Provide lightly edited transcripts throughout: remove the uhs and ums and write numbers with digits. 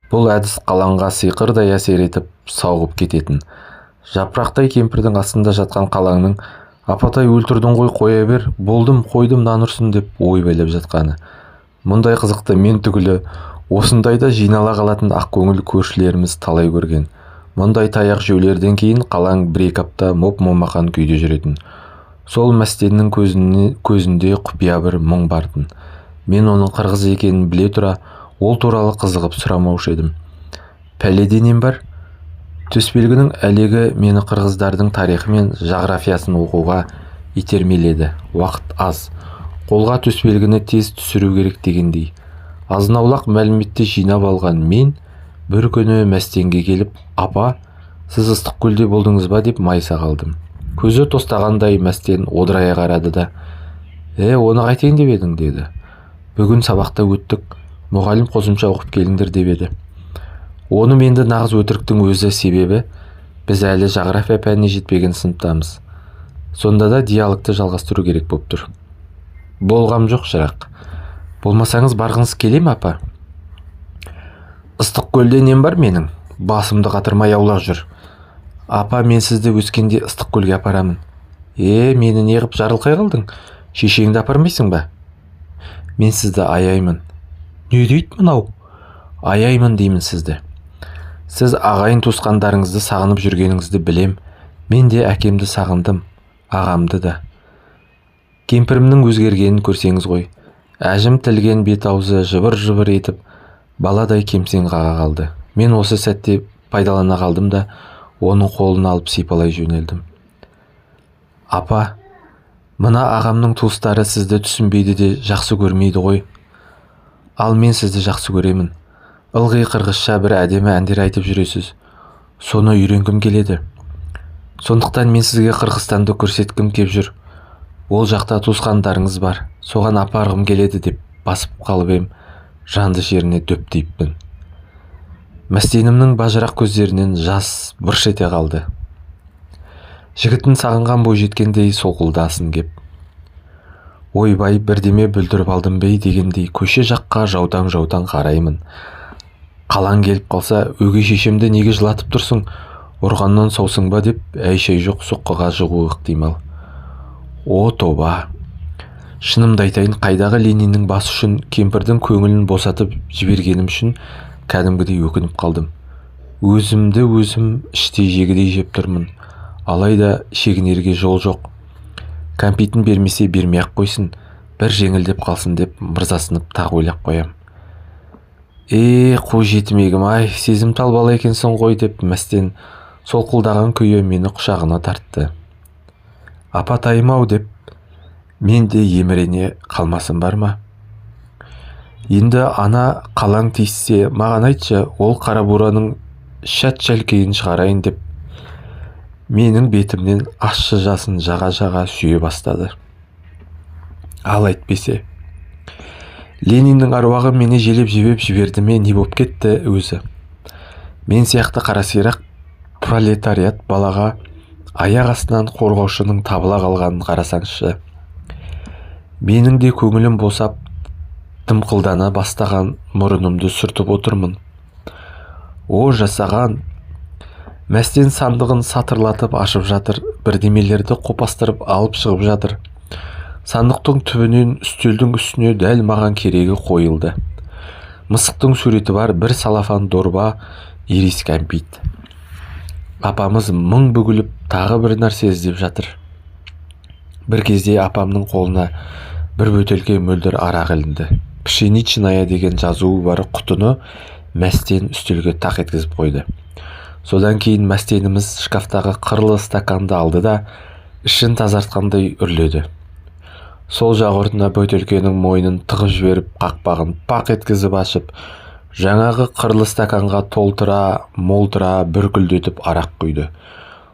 Бұл әдіс қаланға сиқырдай әсер етіп сауғып кететін. Жапырақтай кемпірдің астында жатқан қалаңның апатай өлтірдің ғой, қоя бер, болдым қойдым нанұрсын деп ойбайлап жатқаны. Мұндай қызықты мен түгілі осындайда жинала қалатын ақкөңіл көршілеріміз талай көрген. Мұндай таяқ жеулерден кейін қалаң бір-екі апта моп-момақан күйде жүретін. Сол мәстеннің көзінде құпия бір мұң бартын. Мен оның қырғыз екенін біле тұра, ол туралы қызығып сұрамаушы едім. Пәледе нем бар? Төсбелгінің әлегі мені қырғыздардың тарихы мен жағрафиясын оқуға итермеледі. Уақыт аз. Қолға төсбелгіні тез түсіру керек дегендей. Азынаулақ мәліметті жинап алған мен бір күні мәстенге келіп, апа, сіз Ыстықкөлде болдыңыз ба деп майыса қалдым. Көзі тостағандай мәстен одырая қарады да, оны қайтейін деп едің деді. Бүгін сабақта өттік, мұғалім қосымша оқып келіңдер деп еді. Оны менді нағыз өтіріктің өзі, себебі біз әлі жағрафия пәніне жетпеген сыныптамыз. Сонда да диалогты жалғастыру керек болып тұр. Болғам жоқ шырақ. Болмасаңыз барғыңыз келе ме, апа? Ыстықкөлде нем бар менің? Басымды қатырмай аулақ жүр. Апа, мен сізді өскенде Ыстықкөлге апарамын. Мені неғып жарылқай қалдың? Шешеңді апармайсың ба? Мен сізді аяймын. Не дейді мынау? Аяймын деймін сізді. Сіз ағайын туысқандарыңызды сағынып жүргеніңізді білем. Мен де әкемді сағындым, ағамды да. Кемпірімнің өзгергенін көрсеңіз ғой. Әжім тілген бет аузы жыбыр-жыбыр етіп, баладай кемсең қаға қалды. Мен осы сәтте пайдалана қалдым да, оның қолын алып сипалай жөнелдім. Апа, мына ағамның туыстары сізді түсінбейді де жақсы көрмейді ғой. Ал мен сізді жақсы көремін. Ылғи қырғызша бір әдемі әндер айтып жүресіз. Соны үйренгім келеді. Сондықтан мен сізге Қырғызстанды көрсеткім кеп жүр. Ол жақта туысқандарыңыз бар. Соған апарғым келеді деп басып қалып ем, жанды жеріне дөптейіппін. Мәстенімнің бажырақ көздерінен жас бұрш ете қалды. Жігітін сағынған бой жеткендей солқылдасын кеп. Ойбай, бірдеме бүлдіріп алдым бей дегендей көше жаққа жаутаң-жаутаң қараймын. Қалаң келіп қалса, өгей шешемді неге жылатып тұрсың, ұрғаннан саусың ба деп, әй-шәй жоқ соққыға жығуы ықтимал. О, тоба! Шынымды айтайын, қайдағы Лениннің басы үшін кемпірдің көңілін босатып жібергенім үшін кәдімгідей өкініп қалдым. Өзімді өзім іштей жегідей жеп тұрмын. Алайда шегінерге жол жоқ. Кәмпитін бермесе бермей-ақ қойсын, бір жеңілдеп қалсын деп мырзасынып тағы ойлап қоям. Қу жетімегім ай, сезімтал бала екенсің ғой деп мәстен солқылдаған күйі мені құшағына тартты. Апатайым-ау деп, мен де емірене қалмасын бар ма? Енді ана қалаң тиіссе, маған айтшы, ол қара бураның шәт-шәлкейін шығарайын деп, менің бетімнен ащы жасын жаға-жаға сүйе бастады. Ал әйтпесе, Лениннің аруағы мені желеп-жебеп жіберді ме, не боп кетті өзі? Мен сияқты қара сирақ пролетариат балаға аяқ астынан қорғаушының табыла қалғанын қарасаңшы. Менің де көңілім босап, дымқылдана бастаған мұрынымды сүртіп отырмын. О, жасаған! Мәстен сандығын сатырлатып ашып жатыр, бірдемелерді қопастырып алып шығып жатыр. Сандықтың түбінен үстелдің үстіне дәл маған керегі қойылды. Мысықтың суреті бар бір салафан дорба ирис кәмпит. Апамыз мың бүгіліп тағы бір нәрсе іздеп жатыр. Бір кезде апамның қолына бір бөтелке мөлдір арақ ілінді. Пшеничная деген жазуы бар құтыны мәстен үстелге тақ еткізіп қойды. Содан кейін мәстеніміз шкафтағы қырлы стаканды алды да ішін тазартқандай үрледі. Сол жақ ұртына бөтелкенің мойнын тығып жіберіп, қақпағын пақ еткізіп ашып, жаңағы қырлы стаканға молтыра бүркілдетіп арақ құйды.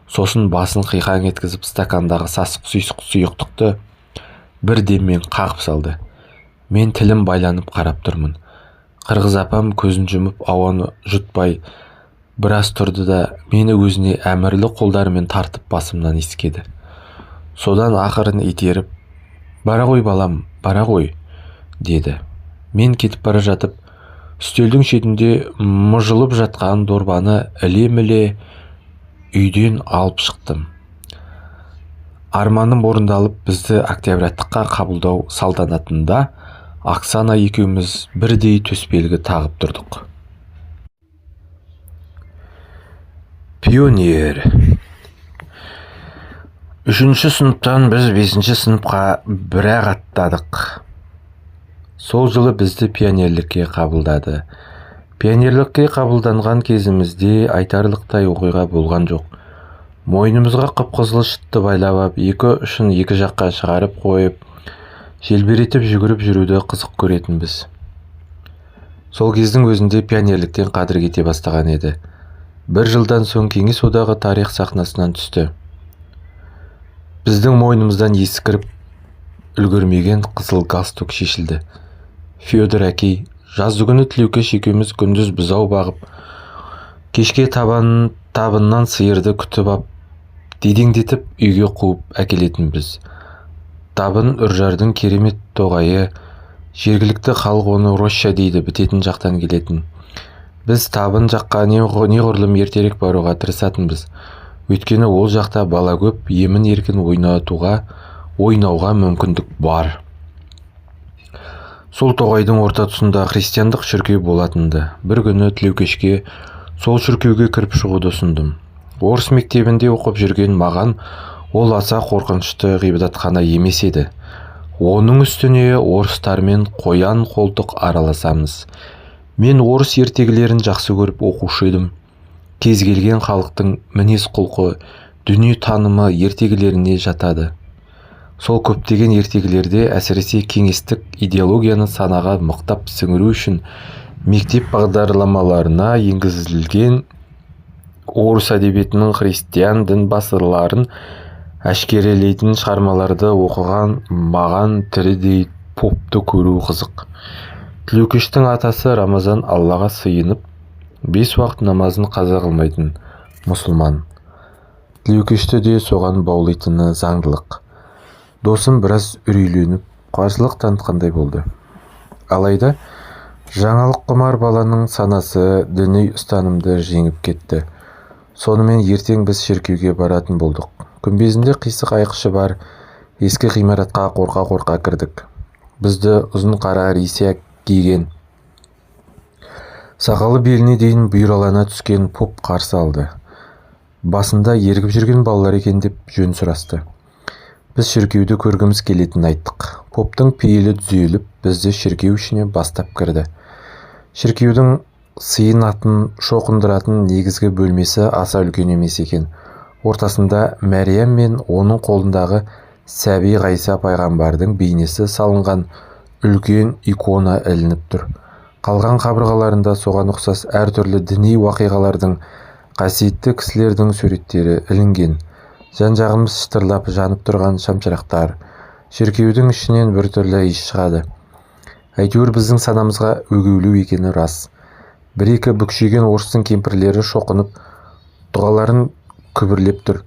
Сосын басын қиқаң еткізіп стакандағы сасық сұйықтықты бір деммен қағып салды. Мен тілім байланып қарап тұрмын. Қырғыз апам көзін жұмып ауаны жұтпай біраз тұрды да мені өзіне әмірлі қолдарымен тартып басымнан иіскеді. Содан ақырын итеріп, бара ғой балам, бара ғой, деді. Мен кетіп бара жатып, Үстелдің шетінде мұжылып жатқан дорбаны іле-міле үйден алып шықтым. Арманым орындалып, бізді октябрьдыққа қабылдау салтанатында Оксана екеуміз бірдей төсбелгі тағып тұрдық. Пионер. 3-ші сыныптан біз 5-ші сыныпқа бір-ақ аттадық. Сол жылы бізді пионерлікке қабылдады. Пионерлікке қабылданған кезімізде айтарлықтай оқиға болған жоқ. Мойнымызға қып-қызыл шытты байлап ап, екі ұшын екі жаққа шығарып қойып, желбіретіп жүгіріп жүруді қызық көретінбіз. Сол кездің өзінде пионерліктен қадір кете бастаған еді. Бір жылдан соң Кеңес одағы тарих сахнасынан түсті. Біздің мойнымыздан ескіріп үлгермеген қызыл галстук шешілді. Федор әкей, жаздыгүні Тілеукеш екеуміз күндіз бұзау бағып, кешке табыннан сиырды күтіп ап, дедеңдетіп үйге қуып әкелетінбіз. Табын үржардың керемет тоғайы, жергілікті халық оны роща дейді, бітетін жақтан келетін. Біз табын жаққа неғұрлым ертерек баруға тырысатынбыз. Өйткені ол жақта бала көп, емін еркін ойнауға мүмкіндік бар. Сол тоғайдың орта тұсында христиандық шіркеу болатынды. Бір күні Тілеукешке сол шіркеуге кіріп шығуды ұсындым. Орыс мектебінде оқып жүрген маған ол аса қорқынышты ғибадатхана емес еді. Оның үстіне орыстармен қоян қолтық араласамыз. Мен орыс ертегілерін жақсы көріп оқушы едім. Кез келген халықтың мінез құлқы, дүние танымы ертегілеріне жатады. Сол көптеген ертегілерде әсіресе кеңестік идеологияны санаға мықтап сіңіру үшін мектеп бағдарламаларына енгізілген орыс әдебиетінің христиан дін басыларын әшкерелейтін шығармаларды оқыған маған тірідей попты көру қызық. Тілеукештің атасы Рамазан Аллаға сыйынып, 5 уақыт намазын қаза қылмайтын мұсылман. Тілеукешті де соған баулайтыны заңдылық. Досым біраз үрейленіп, қарсылық танытқандай болды. Алайда жаңалық құмар баланың санасы діни ұстанымды жеңіп кетті. Сонымен ертең біз шіркеуге баратын болдық. Күмбезінде қисық айқышы бар ескі ғимаратқа қорқа-қорқа кірдік. Бізді ұзын қара рисия киген, сақалы беліне дейін бұйралана түскен поп қарсы алды. Басында ергіп жүрген балалар екен деп жөн сұрасты. Біз шіркеуді көргіміз келетінін айттық. Поптың пейілі түзеліп, бізді шіркеу ішіне бастап кірді. Шіркеудің сыйынатын, шоқындыратын негізгі бөлмесі аса үлкен емес екен. Ортасында Мәриям мен оның қолындағы сәби Ғайса пайғамбардың бейнесі салынған үлкен икона ілініп тұр. Қалған қабырғаларында соған ұқсас әртүрлі діни уақиғалардың, қасиетті кісілердің суреттері ілінген. Жан-жағымыз шытырлап жанып тұрған шамшырақтар. Шіркеудің ішінен біртүрлі иіс шығады. Әйтеуір біздің санамызға өгейлеу екені рас. Бір-екі бүкшеген орыстың кемпірлері шоқынып, дұғаларын күбірлеп тұр.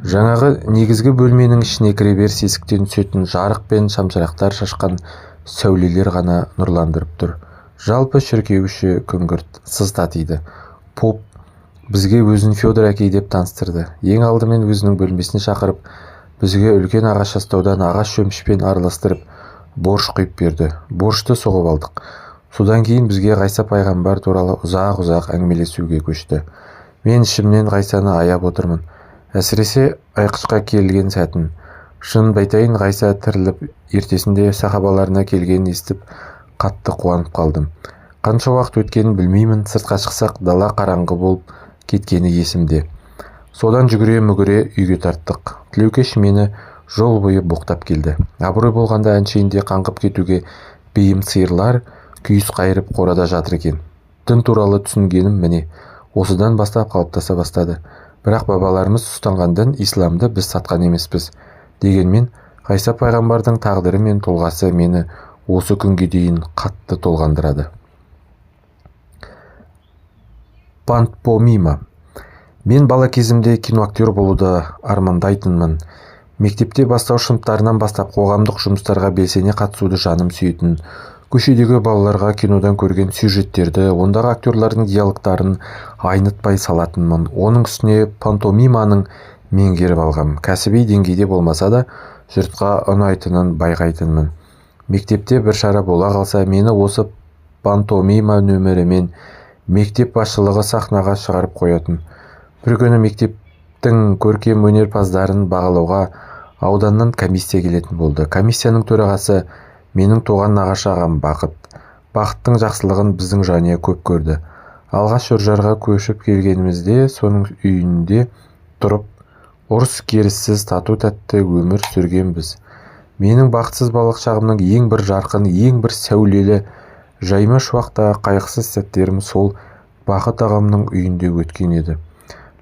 Жаңағы негізгі бөлменің ішіне кіреберіс есіктен түсетін жарық пен шамшырақтар шашқан сәулелер ғана нұрландырып тұр. Жалпы шіркеу іші күңгірт, сыз татиды. Поп бізге өзін Федор әкей деп таныстырды. Ең алдымен өзінің бөлмесіне шақырып, бізге үлкен ағаш астаудан ағаш шөмішпен араластырып, борщ құйып берді. Борщты соғып алдық. Содан кейін бізге Ғайса пайғамбар туралы ұзақ-ұзақ әңгімелесуге көшті. Мен ішімнен Ғайсаны аяп отырмын. Әсіресе айқышқа келген сәтін. Шын байтайын, Ғайса тіріліп, ертесінде сахабаларына келгенін естіп, қатты қуанып қалдым. Қанша уақыт өткенін білмеймін, сыртқа шықсақ дала қараңғы болып кеткені есімде. Содан жүгіре-мүгіре үйге тарттық. Тілеукеш мені жол бойы боқтап келді. Абырой болғанда әншейінде қаңғып кетуге бейім сиырлар күйіс қайырып қорада жатыр екен. Дін туралы түсінгенім міне осыдан бастап қалыптаса бастады. Бірақ бабаларымыз ұстанған дін исламды біз сатқан емеспіз. Дегенмен Ғайса пайғамбардың тағдыры мен тұлғасы мені осы күнге дейін қатты толғандырады. Пантомима. Мен бала кезімде киноактер болуды армандайтынмын. Мектепте бастауыш сыныптарынан бастап қоғамдық жұмыстарға белсене қатысуды жаным сүйетін. көшедегі балаларға кинодан көрген сюжеттерді, ондағы актерлардың диалогтарын айнытпай салатынмын. Оның үстіне пантомиманың меңгеріп алғам. Кәсіби деңгейде болмаса да жұртқа ұнайтынын байқайтынмын. Мектепте бір шара бола қалса, мені осы пантомима нөмірімен мектеп басшылығы сахнаға шығарып қоятын. Бір күні мектептің көркем өнерпаздарын бағалауға ауданнан комиссия келетін болды. Комиссияның төрағасы менің туған нағашы ағам Бақыт. Бақыттың жақсылығын біздің жанұя көп көрді. Алғаш Үржарға көшіп келгенімізде соның үйінде тұрып, ұрыс керіссіз тату-тәтті өмір сүргенбіз. Менің бақытсыз балық шағымның ең бір жарқын, ең бір сәулелі, жайма шуақта қайғысыз сәттерім сол Бақыт ағамның үйінде өткен еді.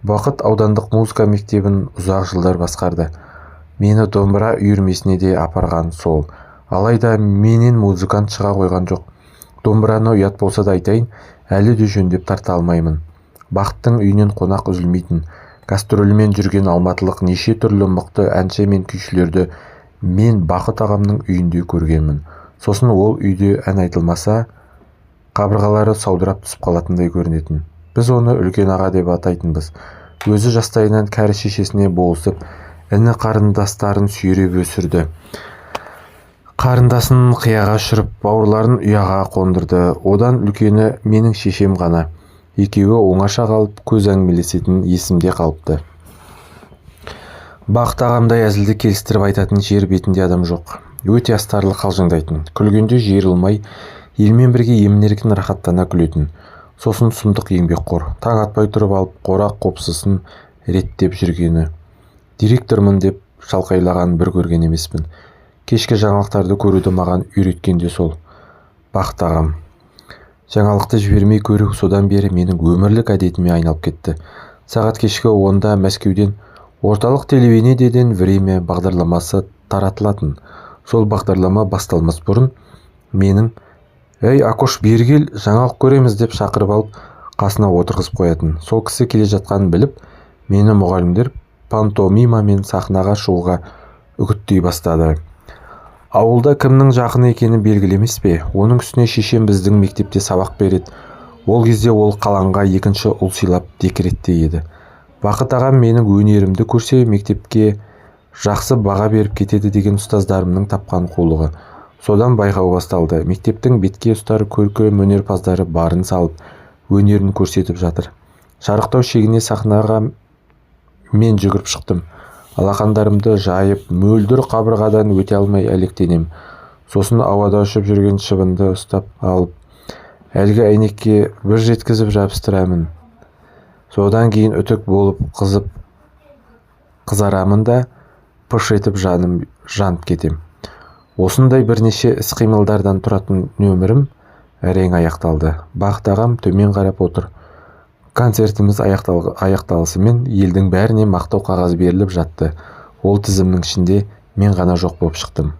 Бақыт аудандық музыка мектебін ұзақ жылдар басқарды. Мені домбыра үйірмесіне де апарған сол. Алайда менен музыкант шыға қойған жоқ. Домбыраны ұят болса да айтайын, әлі де жөндеп тарта алмаймын. Бақыттың үйінен қонақ үзілмейтін. Гастрольмен жүрген алматылық неше түрлі мықты әнші мен күйшілерді мен Бақыт ағамның үйінде көргенмін. Сосын ол үйде ән айтылмаса, қабырғалары саудырап түсіп қалатындай көрінетін. Біз оны үлкен аға деп атайтынбыз. Өзі жастайынан кәрі шешесіне болысып, іні қарындастарын сүйреп өсірді. Қарындасын қияға ұшырып, бауырларын ұяға қондырды. Одан үлкені менің шешем ғана. Екеуі оңаша қалып, көз әңгімелесетін есімде қалыпты. Бақыт ағамдай әзілді келістіріп айтатын жер бетінде адам жоқ. Өте астарлы қалжыңдайтын. Күлгенде жиырылмай, елмен бірге емін-еркін рахаттана күлетін. Сосын сұмдық еңбекқор. Таң атпай тұрып алып, қора-қопсысын реттеп жүргені. Директормын деп шалқайлаған бір көрген емеспін. Кешкі жаңалықтарды көруді маған үйреткен де сол. Бақыт ағам. Жаңалықты жібермей көру содан бері менің өмірлік әдетіме айналып кетті. Сағат кешкі 10-да Мәскеуден орталық телевидениеден «Время» бағдарламасы таратылатын. Сол бағдарлама басталмас бұрын менің «Ей, Акош, бері кел, жаңалық көреміз» деп шақырып алып, қасына отырғызып қоятын. Сол кісі келе жатқанын біліп, мені мұғалімдер пантомимамен сахнаға шығуға үгіттей бастады. Ауылда кімнің жақыны екені белгілі емес пе? Оның үстіне шешем біздің мектепте сабақ береді. Ол кезде ол қаланға екінші ұл сыйлап декретте еді. Бақыт ағам менің өнерімді көрсе, мектепке жақсы баға беріп кетеді деген ұстаздарымның тапқан қулығы. Содан байқау басталды. Мектептің бетке ұстар көркем өнерпаздары барын салып, өнерін көрсетіп жатыр. Шарықтау шегіне сахнаға мен жүгіріп шықтым. Алақандарымды жайып, мөлдір қабырғадан өте алмай әлектенем. Сосын ауада ұшып жүрген шыбынды ұстап алып, әлгі әйнекке бір жеткізіп жабыстырамын. Содан кейін үтік болып қызарамын да, пыш етіп жанып кетем. Осындай бірнеше іс-қимылдардан тұратын нөмірім әрең аяқталды. Бақыт ағам төмен қарап отыр. Концертіміз аяқталысымен елдің бәріне мақтау қағазы беріліп жатты. Ол тізімнің ішінде мен ғана жоқ болып шықтым.